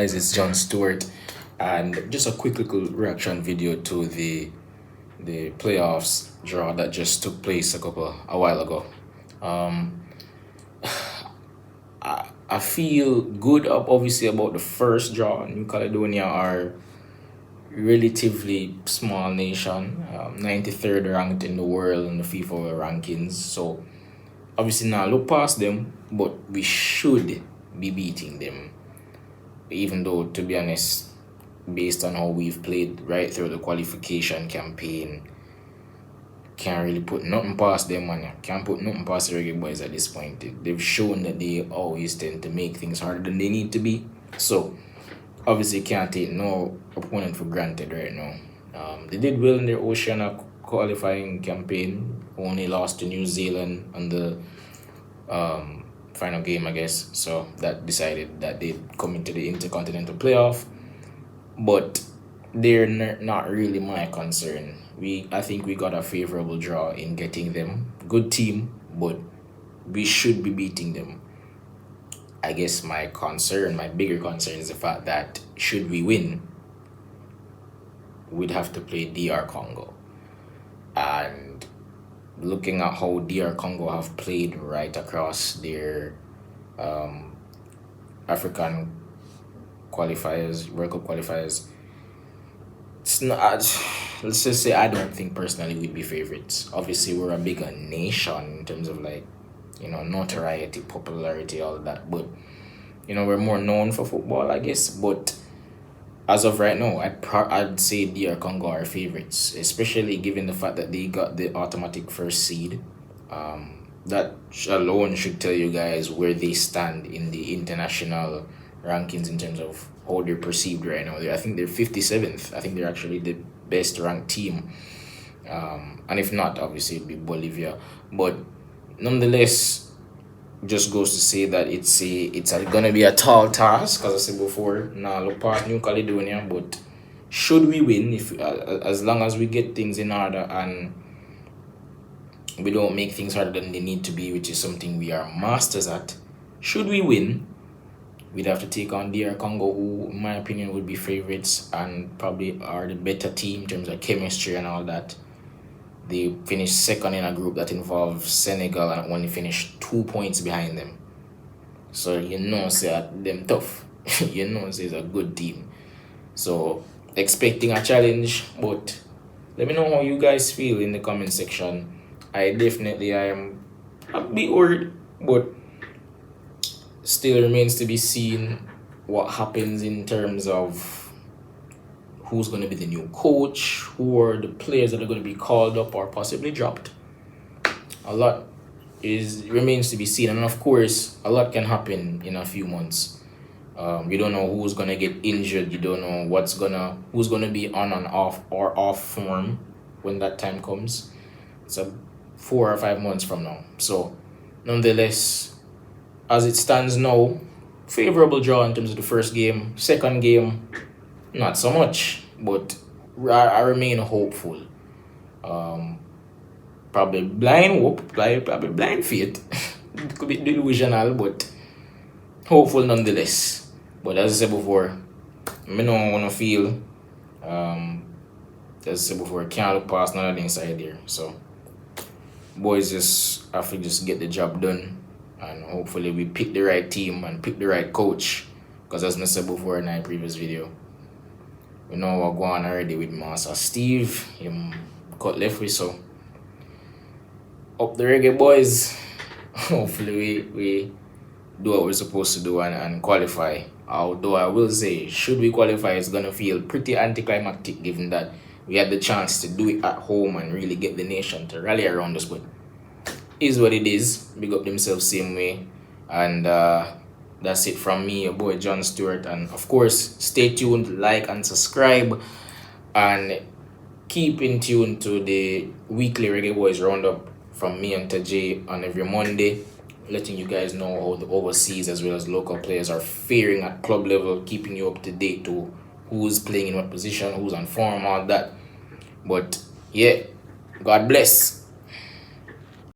Guys, it's John Stewart, and just a quick little reaction video to the playoffs draw that just took place a while ago. Um, I feel good up obviously about the first draw. New Caledonia are relatively small nation, 93rd ranked in the world in the FIFA rankings. So obviously now look past them, but we should be beating them. Even though, to be honest, based on how we've played right through the qualification campaign, can't really put nothing past them, man. Can't put nothing past the Reggae Boyz at this point. They've shown that they always tend to make things harder than they need to be. So, obviously, can't take no opponent for granted right now. They did well in their Oceania qualifying campaign. Only lost to New Zealand on the final game, I guess. So that decided that they'd come into the Intercontinental Playoff. But they're not really my concern. I think we got a favorable draw in getting them. Good team, but we should be beating them. I guess my bigger concern is the fact that should we win, we'd have to play DR Congo. And looking at how DR Congo have played right across their African qualifiers, World Cup qualifiers, it's not. Let's just say I don't think personally we'd be favorites. Obviously, we're a bigger nation in terms of notoriety, popularity, all of that. But we're more known for football, I guess. But as of right now, I'd say DR Congo are favorites, especially given the fact that they got the automatic first seed. That alone should tell you guys where they stand in the international rankings in terms of how they're perceived right now. I think they're 57th. I think they're actually the best ranked team. And if not, obviously it'd be Bolivia. But nonetheless, just goes to say that it's gonna be a tall task, as I said before. Now look past New Caledonia, but should we win, if as long as we get things in order and we don't make things harder than they need to be, which is something we are masters at, should we win, we'd have to take on DR Congo, who in my opinion would be favorites and probably are the better team in terms of chemistry and all that. They finished second in a group that involved Senegal and only finished 2 points behind them. So say them tough. Say it's a good team. So expecting a challenge, but let me know how you guys feel in the comment section. I am a bit worried, but still remains to be seen what happens in terms of who's going to be the new coach, who are the players that are going to be called up or possibly dropped. A lot remains to be seen, and of course, a lot can happen in a few months. You don't know who's going to get injured. You don't know who's going to be on and off form when that time comes. It's 4 or 5 months from now. So, nonetheless, as it stands now, favorable draw in terms of the first game. Second game, not so much, but I remain hopeful. Probably blind hope, probably blind faith. It could be delusional, but hopeful nonetheless. But as I said before, I don't want to feel, as I said before, can't look past none of the inside there. So, boys just have to just get the job done. And hopefully we pick the right team and pick the right coach. Because as I said before in my previous video, we know we're going already with Master Steve. Him cut left with, so up the Reggae Boyz. Hopefully we do what we're supposed to do and qualify. Although I will say, should we qualify, it's going to feel pretty anticlimactic given that we had the chance to do it at home and really get the nation to rally around us. But is what it is. Big up themselves same way. And that's it from me, your boy John Stewart. And of course, stay tuned, like and subscribe, and keep in tune to the weekly Reggae Boyz roundup from me and Tajay on every Monday, letting you guys know how the overseas as well as local players are faring at club level, keeping you up to date to who's playing in what position, who's on form, all that. But yeah, God bless.